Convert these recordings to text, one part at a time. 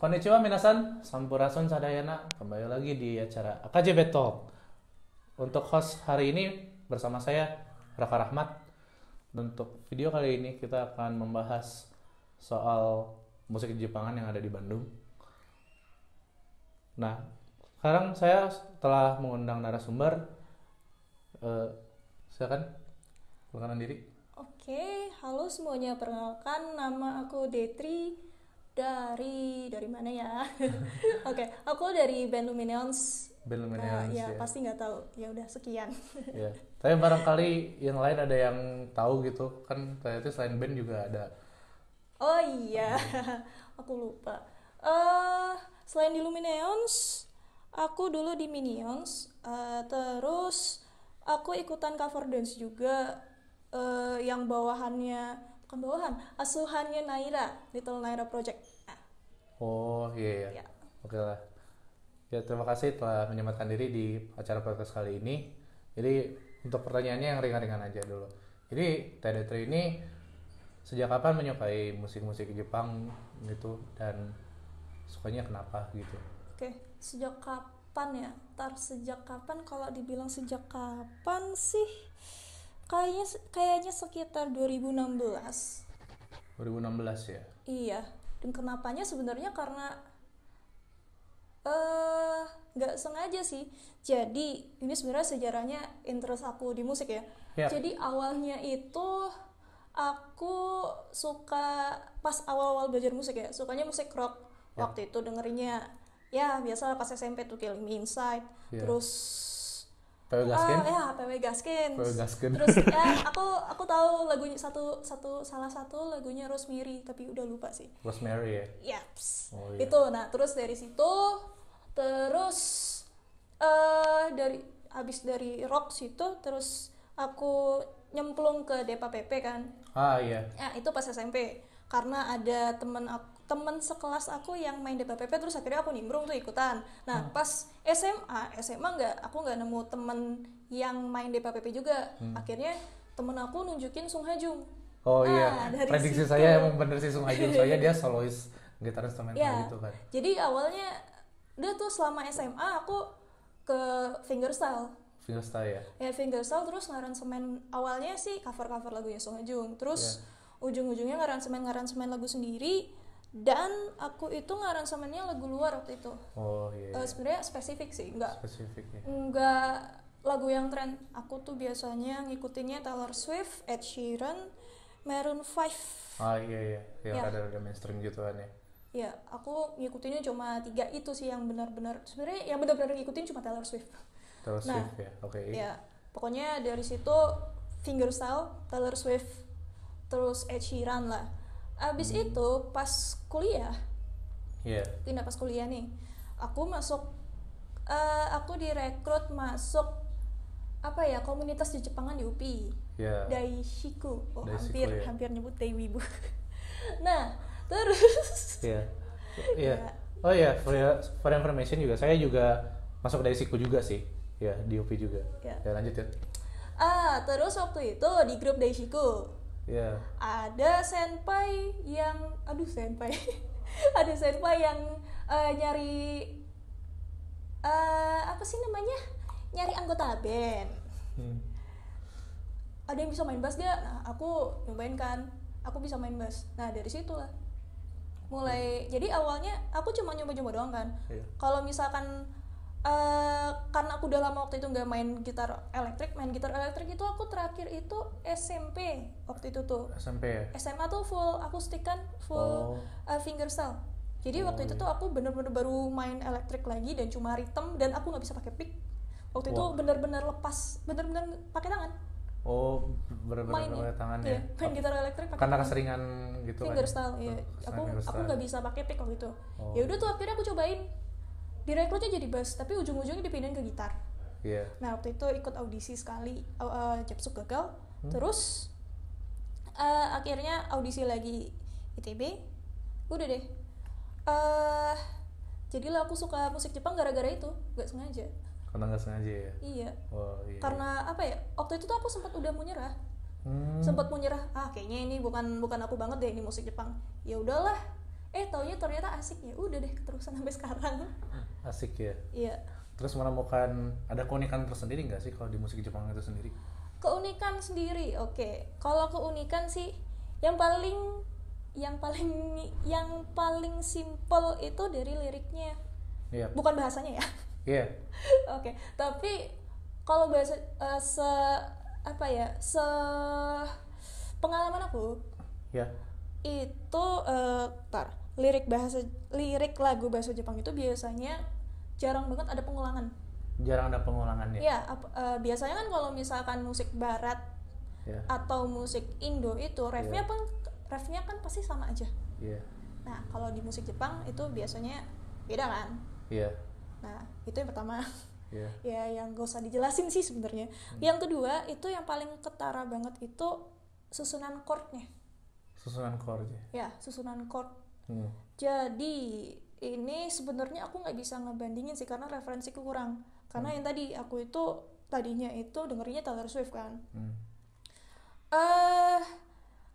Konnichiwa minasan, sampurasun sadayana. Kembali lagi di acara AKJB Talk. Untuk host hari ini bersama saya Raka Rahmat. Untuk video kali ini kita akan membahas soal musik Jepangan yang ada di Bandung. Nah, sekarang saya telah mengundang narasumber. Silakan perkenalkan diri. Oke, halo semuanya. Perkenalkan, nama aku Detri dari mana ya? Oke, aku dari band Luminance. Band Luminance, ya, ya. pasti nggak tahu. Ya udah sekian. Ya. Tapi barangkali yang lain ada yang tahu gitu kan, ternyata selain band juga ada. Oh iya, aku lupa. Selain di Luminance, aku dulu di Minions. Terus aku ikutan cover dance juga. Yang asuhannya Naira, Little Naira Project. Oh iya. Ya. Oke lah. Ya, terima kasih telah menyempatkan diri di acara podcast kali ini. Jadi untuk pertanyaannya yang ringan-ringan aja dulu. Jadi Tedetri ini sejak kapan menyukai musik-musik Jepang gitu, dan sukanya kenapa gitu? Oke, sejak kapan ya? Sejak kapan, kalau dibilang sejak kapan sih? Kayaknya sekitar 2016. 2016 ya? Iya, dan kenapanya sebenarnya karena nggak sengaja sih. Jadi ini sebenarnya sejarahnya interest aku di musik ya. Ya. Jadi awalnya itu aku suka pas awal-awal belajar musik ya, sukanya musik rock. Ya. Waktu itu dengerinnya ya biasa pas SMP tuh Kill Me Inside, Ya. terus PW Gaskin? PW Gaskin. PW Gaskin. Terus ya aku tahu lagunya salah satu lagunya Rosemary, tapi udah lupa sih. Rosemary ya? Yaps. Oh, iya. Itu. Nah, terus dari situ habis dari rock situ terus aku nyemplung ke Depa PP kan. Ah iya. Ya, itu pas SMP. Karena ada temen sekelas aku yang main Depa PP, terus akhirnya aku nimbrung tuh ikutan. Nah, pas SMA aku nggak nemu temen yang main Depa PP juga. Akhirnya temen aku nunjukin Sung Ha Jung. Oh iya. Dari Prediksi situ. saya emang bener sih Sung Ha Jung, soalnya dia solois gitar instrumental Ya, gitu kan. jadi awalnya udah tuh selama SMA aku ke fingerstyle. Fingerstyle ya? Ya fingerstyle, terus ngaransemen awalnya sih cover-cover lagunya Sung Ha Jung. Terus ujung-ujungnya ngaransemen lagu sendiri, dan aku itu ngaransemennya lagu luar waktu itu. Oh iya. Sebenarnya spesifik sih, Spesifik ya. enggak lagu yang tren. Aku tuh biasanya ngikutinnya Taylor Swift, Ed Sheeran, Maroon 5. Ah iya. Yang Ya. rada mainstream gitu kan ya. Ya, aku ngikutinnya cuma 3 itu sih yang benar-benar. Sebenarnya yang benar-benar ngikutin cuma Taylor Swift. Taylor Nah, Swift ya. Oke. Ya, pokoknya dari situ fingerstyle, Taylor Swift, terus Ed Sheeran lah. Abis itu pas kuliah, Iya. pindah pas kuliah nih, aku direkrut masuk komunitas di Jepangan di UPI. Iya. Daishiku. Daishiku, ya. hampir nyebut Daiwibu. Nah, terus Iya. Ya. Oh iya, for information juga, saya juga masuk dari Siku juga sih. Ya, di UP juga. Ya. Ya lanjut ya. Terus waktu itu di grup Daishiku Iya. ada senpai yang ada senpai yang nyari nyari anggota band. Ada yang bisa main bass gak? Nah, aku nyobain kan, aku bisa main bass. Nah, dari situlah mulai. Jadi awalnya aku cuma nyoba-nyoba doang kan. Iya. Kalau misalkan karena aku udah lama waktu itu nggak main gitar elektrik itu aku terakhir itu SMP waktu itu tuh. SMP ya. SMA tuh full akustik kan, full fingerstyle. Jadi waktu itu tuh aku bener-bener baru main elektrik lagi dan cuma rhythm, dan aku nggak bisa pakai pick. Waktu itu bener-bener lepas, bener-bener pakai tangan. Oh, bener-bener Mainnya. pakai tangan Iya, ya. main gitar elektrik pakai Karena tangan. keseringan gitu kan. Fingerstyle, iya. Keseringan Aku nggak bisa pakai pick waktu itu. Oh. Ya udah tuh akhirnya aku cobain. Direkrutnya jadi bass, tapi ujung-ujungnya dipindahin ke gitar. Iya. Nah, waktu itu ikut audisi sekali, Japsuk gagal. Terus akhirnya audisi lagi ITB. Udah deh. Jadilah aku suka musik Jepang gara-gara itu, nggak sengaja. Karena nggak sengaja ya. Iya. Oh iya. Karena waktu itu tuh aku sempat udah mau nyerah. Sempat mau nyerah, kayaknya ini bukan aku banget deh, ini musik Jepang. Ya udahlah, taunya ternyata asik, ya udah deh keterusan sampai sekarang. Asik ya. Iya. Terus menemukan ada keunikan tersendiri nggak sih kalau di musik Jepang itu sendiri? Keunikan sendiri, oke. Kalau keunikan sih yang paling yang paling yang paling simple itu dari liriknya, Iya. bukan bahasanya ya. Iya. Oke, tapi kalau bahasa se apa ya, se pengalaman aku Ya. itu lirik lagu bahasa Jepang itu biasanya jarang banget ada pengulangan. Jarang ada pengulangannya. Ya, biasanya kan kalau misalkan musik barat Ya. atau musik Indo itu refnya kan pasti sama aja. Iya. Nah, kalau di musik Jepang itu biasanya beda kan. Iya. Nah, itu yang pertama. Iya. Ya, yang gak usah dijelasin sih sebenarnya. Yang kedua, itu yang paling ketara banget itu susunan chordnya. Susunan chordnya. Ya, susunan chord. Hmm. Jadi ini sebenarnya aku nggak bisa ngebandingin sih karena referensiku kurang. Karena yang tadi aku itu tadinya itu dengerinnya Taylor Swift kan.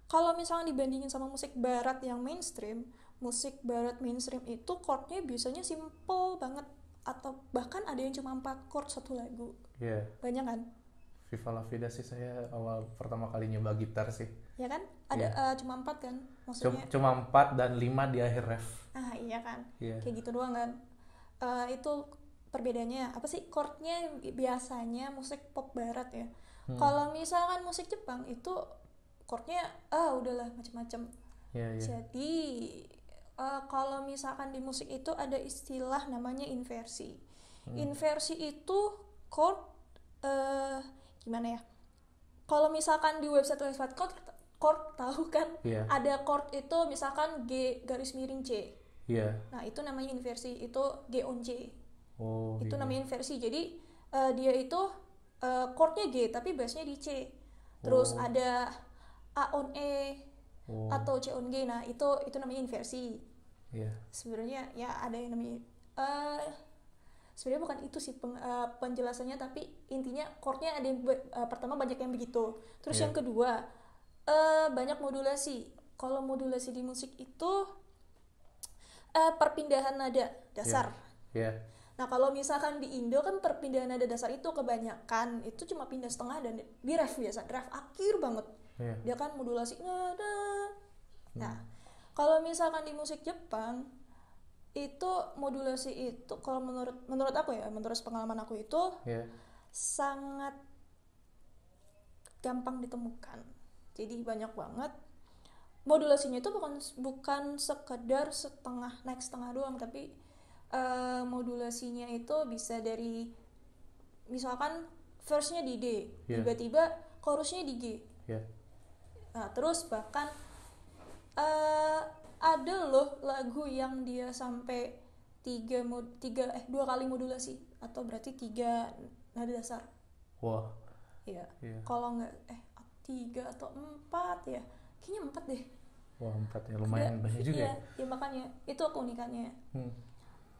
Kalau misalnya dibandingin sama musik barat yang mainstream, musik barat mainstream itu chordnya biasanya simple banget, atau bahkan ada yang cuma 4 chord satu lagu. Iya. Banyak kan? Viva La Vida sih saya awal pertama kali nyoba gitar sih. Ya kan? Ada cuma 4 kan? Maksudnya Cuma 4 dan 5 di akhir ref. iya kan? Iya. Kayak gitu doang kan? Itu perbedaannya apa sih? Chordnya biasanya musik pop barat ya. Kalau misalkan musik Jepang itu chordnya udahlah macam-macam. Iya. Jadi kalau misalkan di musik itu ada istilah namanya inversi. Inversi itu chord gimana ya? Kalau misalkan di website chord tahu kan? Iya. Ada chord itu misalkan G garis miring C. Iya. Nah, itu namanya inversi, itu G on C. Oh. Itu iya. namanya inversi. Jadi dia itu chordnya G tapi bassnya di C. Terus ada A on E atau C on G. Nah, itu namanya inversi. Iya. Sebenarnya ya ada yang namanya sebenarnya bukan itu sih penjelasannya, tapi intinya chordnya ada yang pertama banyak yang begitu. Terus yang kedua banyak modulasi. Kalau modulasi di musik itu perpindahan nada dasar. Iya. Nah, kalau misalkan di Indo kan perpindahan nada dasar itu kebanyakan itu cuma pindah setengah dan di ref biasa, ref akhir banget. Iya. Dia kan modulasi nada. Nah, kalau misalkan di musik Jepang itu modulasi itu kalau menurut aku ya, menurut pengalaman aku itu sangat gampang ditemukan. Jadi banyak banget modulasinya itu bukan sekedar naik setengah doang, tapi modulasinya itu bisa dari misalkan verse-nya di D, tiba-tiba chorus-nya di G. Nah, terus bahkan ada loh lagu yang dia sampai 2 kali modulasi, atau berarti 3 nada dasar. Wah. Iya. Kalau nggak 3 atau 4 ya, kayaknya 4 deh. Wah, 4 ya, lumayan banyak juga. Iya, makanya itu keunikannya.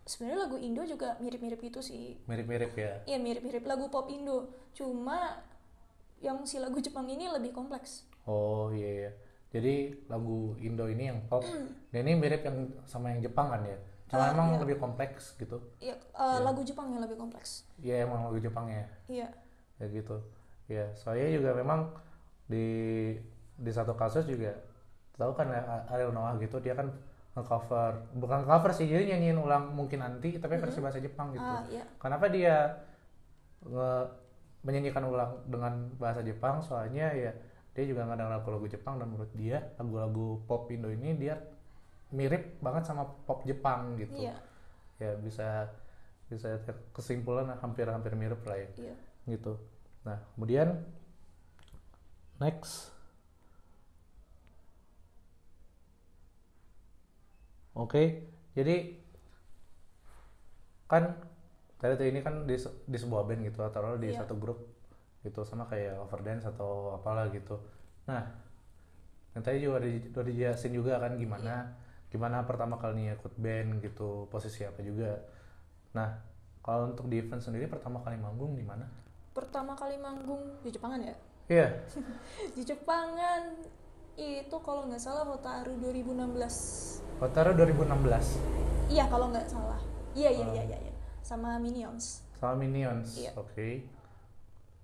Sebenarnya lagu Indo juga mirip-mirip itu sih. Mirip-mirip ya. Iya, mirip-mirip lagu pop Indo. Cuma yang si lagu Jepang ini lebih kompleks. Oh iya. Jadi lagu Indo ini yang pop, dan ini mirip yang sama yang Jepang kan ya. Cuma emang lebih kompleks gitu. Iya, lagu Jepang yang lebih kompleks. Iya, emang lagu Jepang ya. Iya. Ya gitu. Ya, saya juga memang di satu kasus juga tahu kan Ariel Noah gitu, dia kan bukan cover sih, jadi nyanyiin ulang mungkin nanti tapi versi bahasa Jepang gitu. Kenapa dia menyanyikan ulang dengan bahasa Jepang? Soalnya ya dia juga ngadang lagu-lagu Jepang, dan menurut dia lagu-lagu pop Indo ini dia mirip banget sama pop Jepang gitu. Ya bisa kesimpulan hampir mirip lah ya. Gitu. Nah, kemudian next. Oke, jadi kan tadi ini kan di sebuah band gitu, atau di satu grup gitu, sama kayak Overdance atau apalah gitu. Nah, yang tadi juga udah dijelasin juga kan gimana pertama kalinya ikut band gitu, posisi apa juga. Nah, kalau untuk di event sendiri pertama kali manggung di mana? Pertama kali manggung di Jepangan ya? Iya. Di Jepangan itu kalau nggak salah Hotaru 2016. Hotaru 2016. Iya kalau nggak salah. Iya. Sama Minions. Sama Minions. Iya. Oke.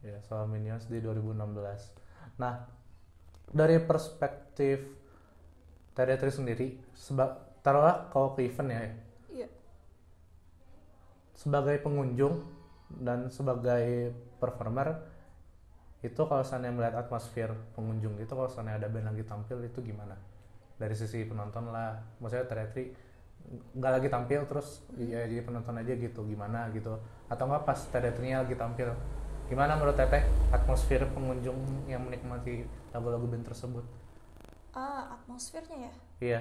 Ya, sama Minions di 2016. Nah, dari perspektif Tadetri sendiri, taruhlah kau ke event ya, Iya. sebagai pengunjung dan sebagai performer, itu kalau seandainya melihat atmosfer pengunjung itu, kalau seandainya ada band lagi tampil, itu gimana? Dari sisi penonton lah, maksudnya Tadetri nggak lagi tampil terus ya jadi penonton aja gitu, gimana gitu, atau nggak pas Tadetri-nya lagi tampil, gimana menurut Teteh atmosfer pengunjung yang menikmati lagu-lagu band tersebut? Atmosfernya ya Iya,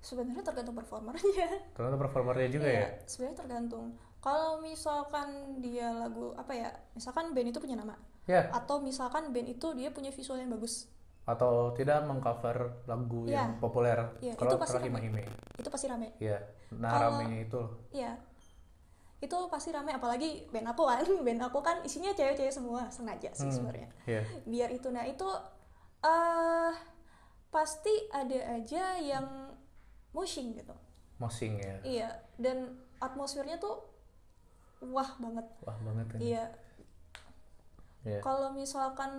sebenarnya tergantung performernya. ternyata performernya juga Iya, ya. sebenarnya tergantung. Kalau misalkan dia lagu apa ya, misalkan band itu punya nama, Ya, atau misalkan band itu dia punya visual yang bagus, atau tidak mengcover lagu Iya. yang populer. Iya, Kalau itu pasti terlalu rame. hime-hime. itu pasti rame. Iya, nah Kalau- ramenya itu. Iya, itu pasti rame. Apalagi band aku kan, band aku kan isinya cewek-cewek semua, sengaja sih sebenarnya. Iya, Biar itu, nah itu pasti ada aja yang moshing gitu. mosing ya. Iya, dan atmosfernya tuh wah banget. Wah banget kan. Iya. Iya. Kalau misalkan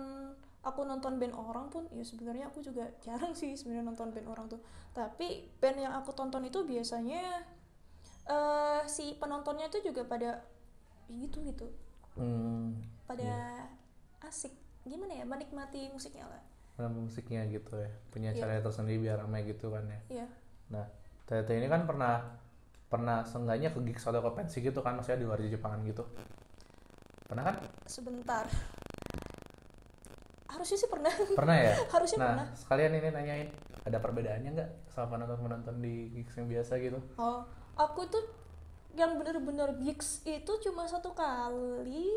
aku nonton band orang pun, ya sebenarnya aku juga jarang sih sebenarnya nonton band orang tuh. Tapi band yang aku tonton itu biasanya si penontonnya tuh juga pada gitu, pada asik. Gimana ya, menikmati musiknya lah. Dalam musiknya gitu ya, punya Iya. cara tersendiri biar ramai gitu kan ya. Iya. Nah, Teteh ini kan pernah seenggaknya ke gigs atau ke pensi gitu kan, maksudnya di luar Jepangan gitu. Pernah kan? Sebentar. Harusnya sih pernah. Pernah ya? Harusnya Nah, pernah. sekalian ini nanyain, ada perbedaannya nggak sama penonton-penonton di gigs yang biasa gitu? Oh, aku tuh yang bener-bener gigs itu cuma 1 kali,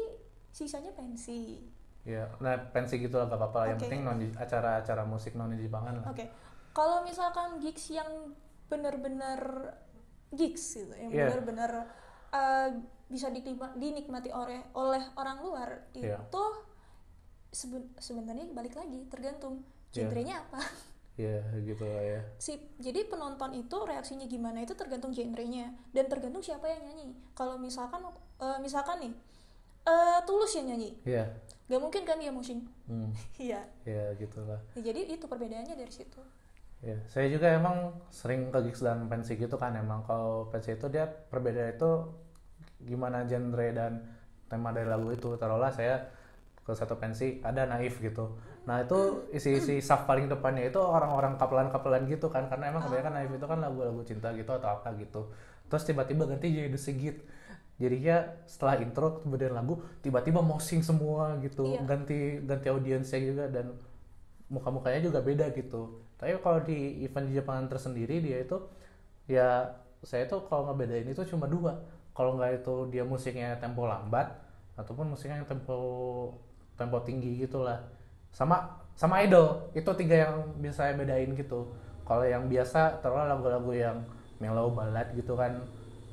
sisanya pensi. Ya, nah pensi gitu lah gak apa-apa, yang Oke. penting acara-acara musik non Jepangan lah. Oke. Kalau misalkan gigs yang bener-bener gigs gitu, yang Iya. bener-bener bisa dinikmati oleh orang luar, Iya. itu sebenarnya balik lagi tergantung Iya. genrenya apa. Ya gitu lah ya. Jadi penonton itu reaksinya gimana itu tergantung genrenya dan tergantung siapa yang nyanyi. Kalau misalkan nih Tulus yang nyanyi, Iya. gak mungkin kan dia moshing. Hmm. Iya. Ya gitulah. Jadi itu perbedaannya dari situ. Ya, saya juga emang sering ke gigs dan pensi gitu kan. Emang kalau pensi itu dia perbedaan itu gimana genre dan tema dari lagu itu. Taruhlah saya ke satu pensi ada Naif gitu. Nah itu isi staff paling depannya itu orang-orang kapelan-kapelan gitu kan, karena emang kebanyakan Naif itu kan lagu-lagu cinta gitu atau apa gitu. Terus tiba-tiba ganti jadi The Sigit. Jadinya setelah intro kemudian lagu tiba-tiba mosing semua gitu. Iya. Ganti audiensnya juga dan muka-mukanya juga beda gitu. Tapi kalau di event di Jepangan tersendiri dia itu ya saya tuh kalau ngebedain itu cuma 2. Kalau nggak itu dia musiknya tempo lambat ataupun musiknya yang tempo tinggi gitulah. Sama idol itu 3 yang bisa saya bedain gitu. Kalau yang biasa taruhlah lagu-lagu yang mellow ballad gitu kan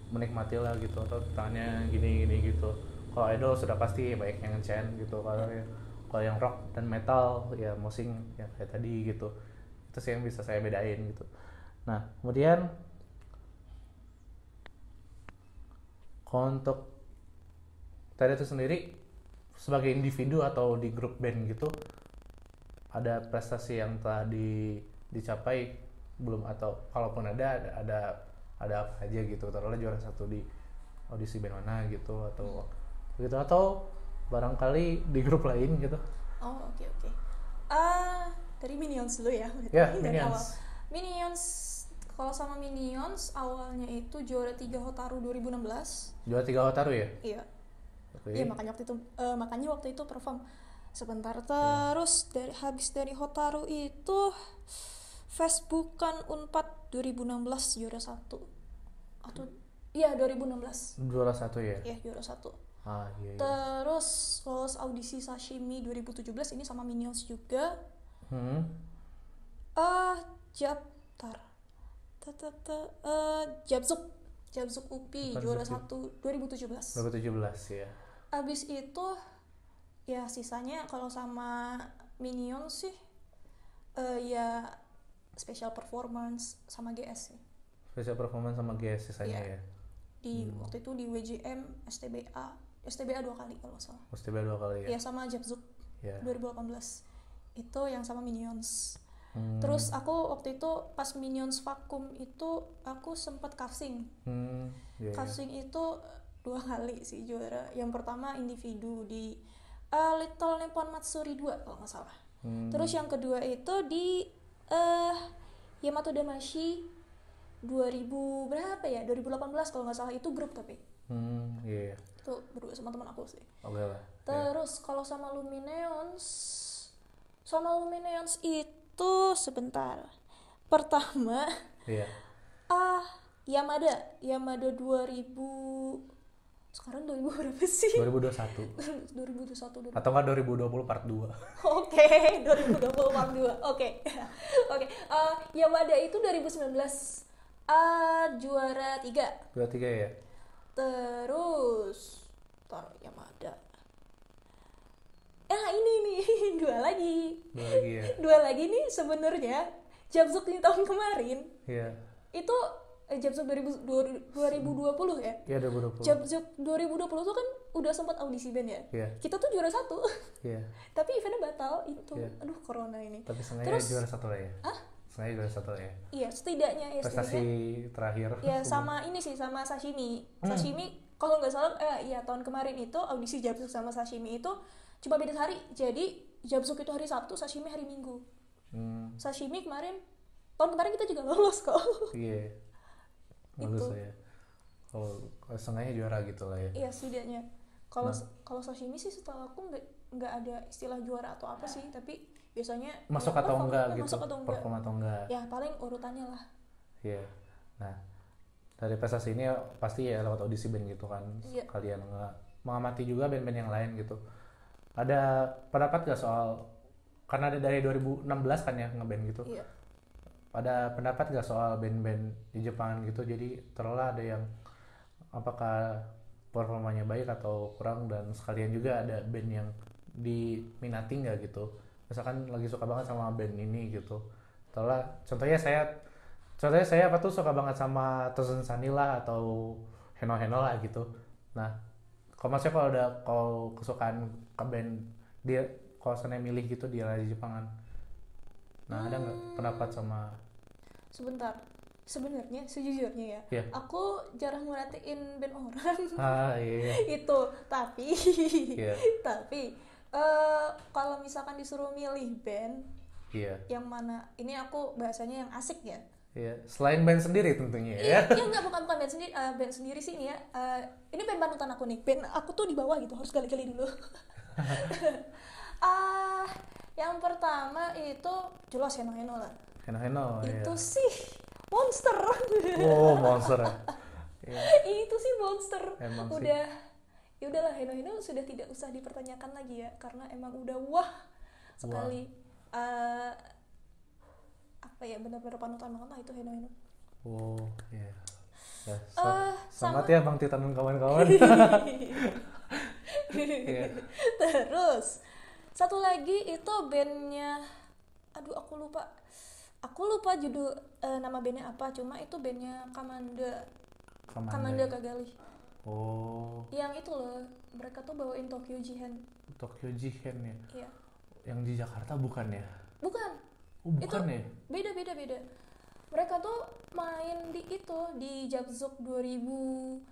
menikmati lah gitu, atau tangannya gini gitu. Kalau idol sudah pasti baik yang chant gitu. Kalau yang rock dan metal ya musing ya kayak tadi gitu. Itu sih yang bisa saya bedain gitu. Nah kemudian kalau untuk tadi itu sendiri sebagai individu atau di grup band gitu, ada prestasi yang telah dicapai belum, atau kalaupun ada apa aja gitu, taruhlah juara 1 di audisi band mana gitu atau barangkali di grup lain gitu. Oh, oke. Dari Minions dulu ya. Ya, Dari Minions. awal. Minions, kalau sama Minions awalnya itu juara 3 Hotaru 2016. Juara 3 Hotaru ya? Iya. Oke. Iya, makanya waktu itu perform sebentar. Terus habis dari Hotaru itu Facebookan Unpad 2016 juara 1. Atau iya 2016. Juara 1 ya? Iya, juara 1. Iya. Terus lolos audisi Sashimi 2017 ini sama Minions juga. Japtar. Jabzuk UPI juara 1 2017. 2017 ya. Abis itu ya sisanya kalau sama Minions sih Ya special performance sama GS sih. Special performance sama GS sisanya Iya. ya. Waktu itu di WJM, STBA 2 kali kalau nggak salah. Mesti 2 kali ya. Ya sama Japzuk Ya. 2018. Itu yang sama Minions. Terus aku waktu itu pas Minions vakum itu aku sempat casting. Iya. Casting itu 2 kali sih juara. Yang pertama individu di Little Nippon Matsuri 2 kalau nggak salah. Terus yang kedua itu di Yamato Damashi 2000 berapa ya? 2018 kalau nggak salah, itu grup tapi. Iya. Itu berdua sama teman aku sih. Oke lah. Terus kalau sama Lumineons itu sebentar. Pertama Iya. Yamada 2000, sekarang 2000 berapa sih? 2021. 2021. Atau enggak 2020 part 2. Oke, 2020 part 2. Oke. Yamada itu 2019 juara 3. Juara 3 ya. Terus Yamada. Ini nih, dua lagi ya. Dua lagi nih sebenarnya Japzuk di tahun kemarin. Iya. Itu Japzuk 2020 ya? Iya, 2020. Japzuk 2020 tuh kan udah sempat audisi band ya? Iya. Kita tuh juara 1. Iya. Tapi eventnya batal itu. Iya. Aduh, corona ini. Tapi sengaja juara 1 lah ya. Sengaja juara 1 lah ya. Iya, setidaknya ya. Prestasi terakhir. Ya sama ini sih, sama Sashimi. Sashimi kalau nggak salah tahun kemarin itu audisi Japzuk sama Sashimi itu cuma beda hari. Jadi Japzuk itu hari Sabtu, Sashimi hari Minggu. Sashimi tahun kemarin kita juga lolos kok. Iya. Bagus lah ya. Kalau sengaja juara gitu lah ya. Iya, setidaknya. Kalau Sashimi sih setahu aku nggak ada istilah juara atau apa sih, tapi biasanya masuk ya, atau enggak gitu. Masuk atau enggak. Perform atau enggak. Ya paling urutannya lah. Iya. Nah, dari prestasi ini pasti ya lewat audisi band gitu kan. Iya. Kalian mengamati juga band-band yang lain gitu. Ada pendapat gak soal, karena ada dari 2016 kan ya ngeband gitu. Iya. Ada pendapat gak soal band-band di Jepang gitu, jadi terolah ada yang apakah performanya baik atau kurang, dan sekalian juga ada band yang diminati gak gitu, misalkan lagi suka banget sama band ini gitu. Terolah contohnya saya apa tuh suka banget sama Tozen Sanila atau Heno Heno lah gitu. Nah, kalau maksudnya kalau kesukaan ke band dia, kalau saya milih gitu dia di Jepangan. Nah, ada nggak pendapat sama? Sebentar, sebenarnya sejujurnya ya, Yeah. aku jarang merhatiin band orang. Iya. Itu, tapi Iya. tapi kalau misalkan disuruh milih band Iya. yang mana, ini aku bahasanya yang asik ya. Iya. Selain band sendiri tentunya ya. Iya, enggak, bukan band sendiri sih ini ya. Ini band panutan aku nih. Band aku tuh di bawah gitu, harus gali-gali dulu. Yang pertama itu jelas Heno Heno lah. Heno Itu iya. sih monster. Oh, monster ya. Iya. Itu sih monster. Emang sih. Ya udahlah, Heno Heno sudah tidak usah dipertanyakan lagi ya, karena emang udah wah sekali. Apa ya, benar-benar panutan banget lah itu Heno Heno. Oh, iya. Ya, sama- semangat ya Bang Titan dan kawan-kawan. Iya. Terus satu lagi itu bandnya, aduh aku lupa judul nama bandnya apa, cuma itu bandnya Kamanda Kagali. Oh, Yang itu loh, mereka tuh bawain Tokyo Jihen. Tokyo Jihen ya. Iya. Yang di Jakarta bukan ya? Bukan. Oh, bukan ya? Beda. Mereka tuh main di Japzuk 2018.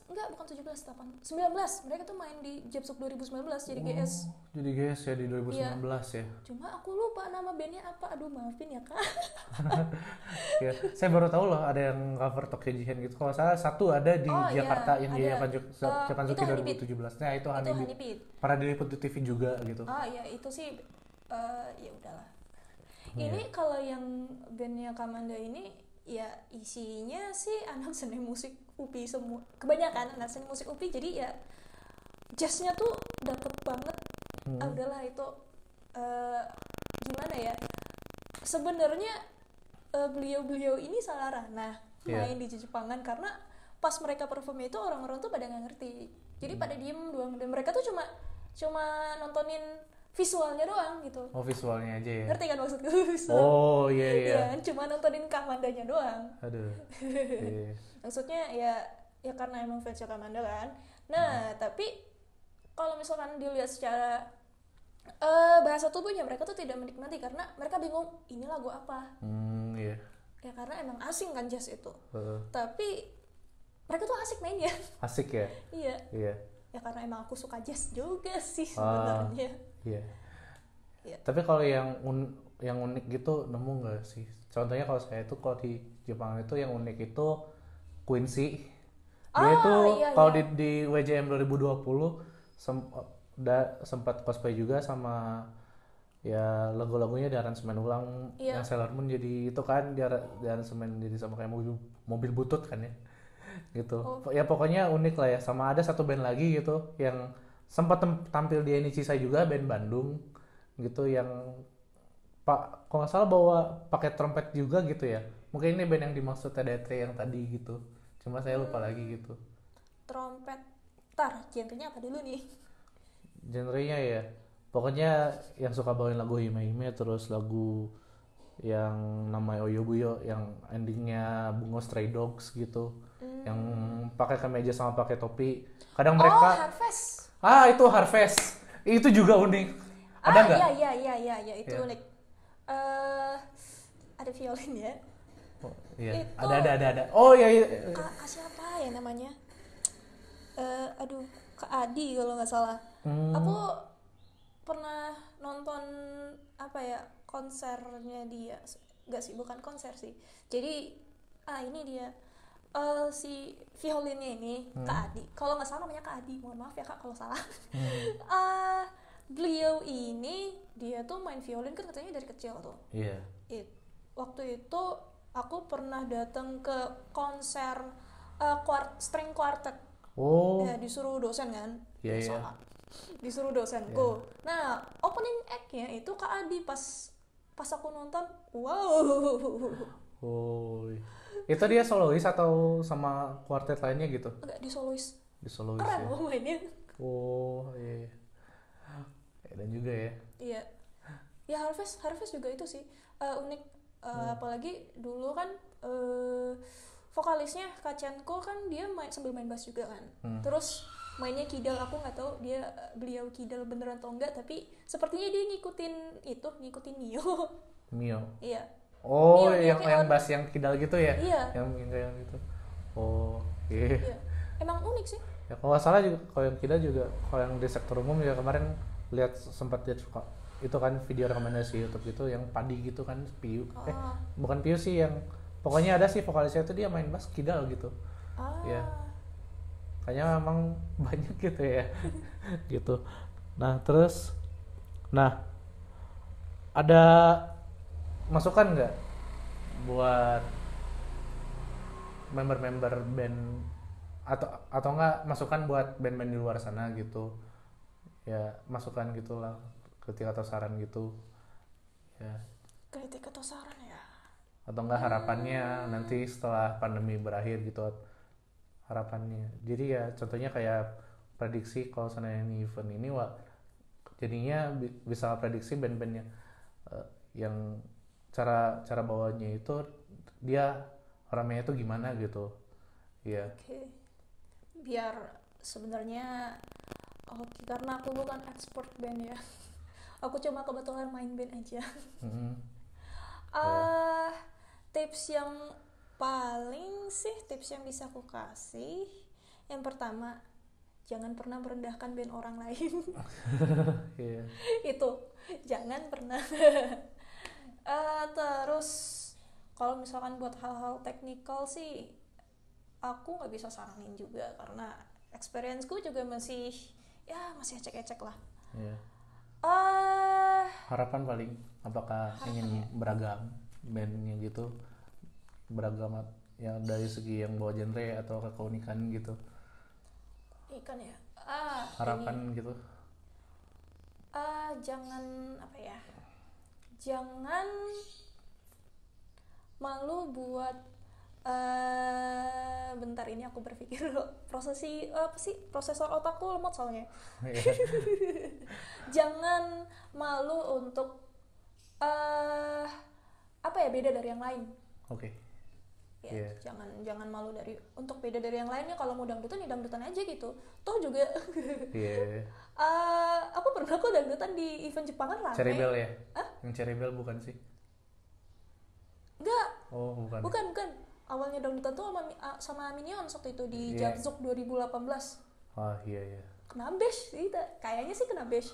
Enggak, bukan 17, 19. Mereka tuh main di Japzuk 2019 jadi GS. Jadi GS ya di 2019 ya. Cuma aku lupa nama bandnya apa. Aduh, maafin ya, Kak. Ya, saya baru tahu loh ada yang cover Tokyo Jihen gitu. Kalau salah satu ada di Jakarta yang di Japanzuki 2017. Nah, itu Honeypit. Pernah diliput di TV juga gitu. Ya itu sih ya udahlah. Ini kalau yang bandnya Kamanda ini ya isinya sih anak seni musik UPI semua. Kebanyakan anak seni musik UPI, jadi ya jazznya tuh dapet banget. Udahlah itu gimana ya? Sebenarnya beliau ini salah ranah main di Jepangan, karena pas mereka perform itu orang-orang tuh pada nggak ngerti. Jadi pada diem doang, dan mereka tuh cuma nontonin visualnya doang gitu. Oh, visualnya aja ya. Ngerti kan maksudku? Visual. Oh iya iya. Iya, cuma nontonin Kamandanya doang. Aduh. Iya. Maksudnya ya karena emang fansnya Kamanda kan. Nah, tapi kalau misalkan dilihat secara bahasa tubuhnya, mereka tuh tidak menikmati karena mereka bingung ini lagu apa. Iya. Ya karena emang asing kan jazz itu. Uh, Tapi mereka tuh asik mainnya. asik ya. Iya. Iya. Ya karena emang aku suka jazz juga sih Ah. sebenarnya. Iya. Iya. Tapi kalau yang unik gitu nemu nggak sih? Contohnya kalau saya itu kalau di Jepang itu yang unik itu Quincy. Dia itu Iya, kalau iya. di WJM 2020 sempat cosplay juga sama ya lagu-lagunya di aransemen ulang Iya. yang Sailor Moon jadi itu kan di aransemen jadi sama kayak mobil butut kan ya gitu. Oh. Ya pokoknya unik lah ya. Sama ada satu band lagi gitu yang sempat tampil di Enichisa juga, band Bandung gitu yang kalau nggak salah bawa pakai trompet juga gitu ya. Mungkin ini band yang dimaksud TDT yang tadi gitu. Cuma saya lupa lagi gitu. Trompet. Tar, genrenya apa dulu nih? Genrenya ya. Pokoknya yang suka bawain lagu Hime Hime terus lagu yang namanya Oyobuyo yang endingnya Bungo Stray Dogs gitu. Yang pakai kemeja sama pakai topi. Kadang mereka Harvest. itu Harvest. Itu juga unik. Ada nggak? Iya, itu Iya. unik. Ada violin ya. Oh, iya. Itu- Ada. Oh iya. Siapa ya namanya? Aduh, Kak Adi kalau nggak salah. Hmm. Aku pernah nonton konsernya dia. Nggak sih, bukan konser sih. Jadi ini dia. Si violinnya ini Kak Adi. Kalau nggak salah namanya Kak Adi. Mohon maaf ya Kak kalau salah. Beliau ini dia tuh main violin kan katanya dari kecil tuh. Iya. Waktu itu aku pernah datang ke konser string quartet. Oh. Ya, disuruh dosen kan. Iya, iya. Salah. Disuruh dosenku. Nah, opening act-nya itu Kak Adi pas aku nonton, wow. Oh. Itu dia solois atau sama kuartet lainnya gitu? Enggak, di solois. Di solois Keren ya. loh mainnya. Oh, iya. Dan juga ya. Iya. Ya Harvest juga itu sih unik. Apalagi dulu kan vokalisnya Kachenko kan dia sambil main bass juga kan. Terus mainnya kidal, aku nggak tahu beliau kidal beneran atau enggak, tapi sepertinya dia ngikutin Mio. Mio. Iya. Oh, Mio yang bass yang kidal gitu ya? Iya. Yang gitu. Oh, iya. Iya. Emang unik sih. Ya kalau nggak salah juga kalau yang kidal juga kalau yang di sektor umum ya kemarin sempat lihat suka itu kan video rekomendasi YouTube gitu yang padi gitu kan Piu. Bukan Piu sih yang pokoknya ada sih vokalisnya itu dia main bass kidal gitu. Ya. Kayaknya memang banyak gitu ya. Gitu. Nah, terus ada masukan nggak buat member-member band atau enggak masukan buat band-band di luar sana gitu ya, masukan gitulah, kritik atau saran gitu ya, Kritik atau saran ya? atau enggak harapannya nanti setelah pandemi berakhir gitu, harapannya. Jadi ya contohnya kayak prediksi kalau seandainya event ini jadinya bisa prediksi band-bandnya yang cara bawanya itu dia ramenya itu gimana gitu ya. Oke. Biar sebenarnya karena aku bukan expert band ya. Aku cuma kebetulan main band aja. Tips yang bisa aku kasih, yang pertama, jangan pernah merendahkan band orang lain. Yeah. Itu jangan pernah. Terus kalau misalkan buat hal-hal teknikal sih aku nggak bisa saranin juga karena experience-ku juga masih ecek-ecek lah. Yeah. Harapan paling apakah ingin beragam bandnya gitu, beragam yang dari segi yang bawa genre atau keunikan gitu, Ikan ya. harapan gitu. Jangan malu buat Bentar ini aku berpikir dulu. Prosesor otakku lemot soalnya. Iya. Jangan malu untuk beda dari yang lain. Oke. Ya, Iya. jangan malu untuk beda dari yang lainnya. Kalau mau dangdutan ya dangdutan aja gitu. Toh juga Iya. aku pernah kok dangdutan di event Jepangan rame. Ceribel ya? Yang Ceribel bukan sih? Enggak, Oh, bukan. bukan. Awalnya dangdutan tuh sama Minions waktu itu di Iya. Japzuk 2018. Oh, iya. Kena bash sih, kayaknya sih kena bash.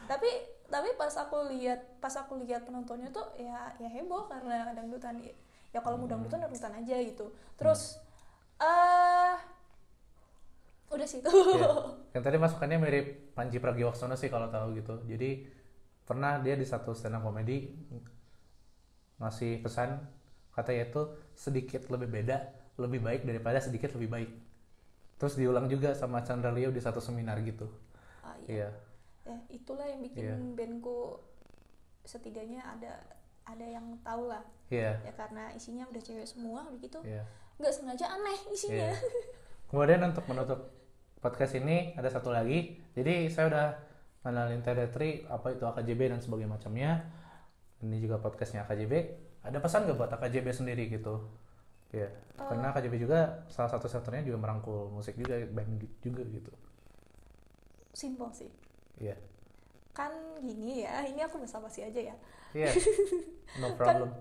tapi pas aku lihat penontonnya tuh ya heboh karena dangdutan. Ya kalau mau dangdutan aja gitu. Terus udah sih itu. Iya. Yang tadi masukannya mirip Panji Pragiwaksono sih kalau tahu gitu. Jadi pernah dia di satu stand up comedy ngasih pesan katanya itu sedikit lebih beda, lebih baik daripada sedikit lebih baik. Terus diulang juga sama Chandra Leo di satu seminar gitu. Iya. Iya. Ya, itulah yang bikin Iya. bandku setidaknya ada yang tahu lah. Iya. Ya karena isinya udah cewek semua begitu. Iya. Nggak sengaja aneh isinya. Iya. Kemudian untuk menutup podcast ini ada satu lagi. Jadi saya udah kenalin TD3, apa itu AKJB dan sebagainya macamnya. Ini juga podcastnya AKJB. Ada pesan nggak buat AKJB sendiri gitu? Iya. Karena AKJB juga salah satu sektornya juga merangkul musik juga, band juga gitu. Simple sih. Iya. Kan gini ya, ini aku basa-basi aja ya. Iya. No problem.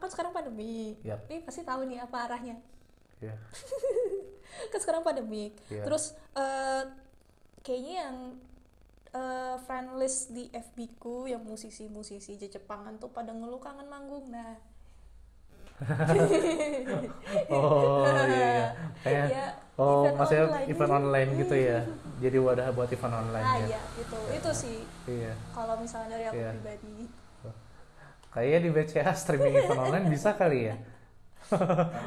Kan sekarang pandemi. Yap. Ini pasti tahu nih apa arahnya. Iya. Kan sekarang pandemi. Iya. Terus kayaknya yang friend list di FB ku yang musisi-musisi Jepangan tuh pada ngeluh kangen manggung. Nah, Oh iya. Kayak ya, maksudnya online. event online gitu ya. Jadi wadah buat event online ya. iya itu sih. Iya. Kalau misalnya dari aku Iya. pribadi. Kayaknya di BCA streaming event online bisa kali ya.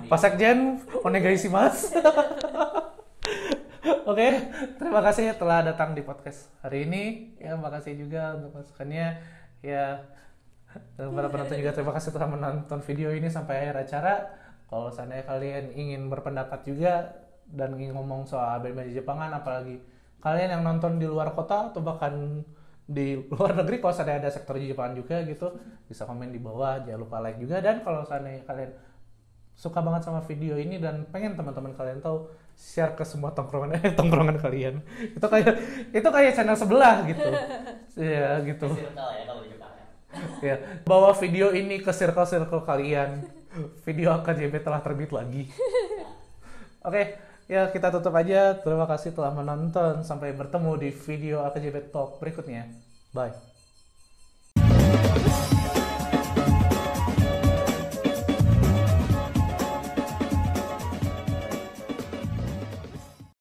Pasekjen onegaishimasu. Oke, terima kasih telah datang di podcast hari ini. Ya, makasih juga untuk masukannya. Ya, dan para penonton juga terima kasih telah menonton video ini sampai akhir acara. Kalau seandainya kalian ingin berpendapat juga dan ingin ngomong soal band-band Jepangan, apalagi kalian yang nonton di luar kota atau bahkan di luar negeri, kalau seandainya ada sektor Jepangan juga gitu, bisa komen di bawah. Jangan lupa like juga. Dan kalau seandainya kalian suka banget sama video ini dan pengen teman-teman kalian tahu, share ke semua tongkrongan kalian. Itu kayak channel sebelah gitu. Ya gitu. Circle ya kalau di Jepang ya. Ya, bawa video ini ke circle-circle kalian. Video AKJB telah terbit lagi. Oke, ya kita tutup aja. Terima kasih telah menonton. Sampai bertemu di video AKJB Talk berikutnya. Bye.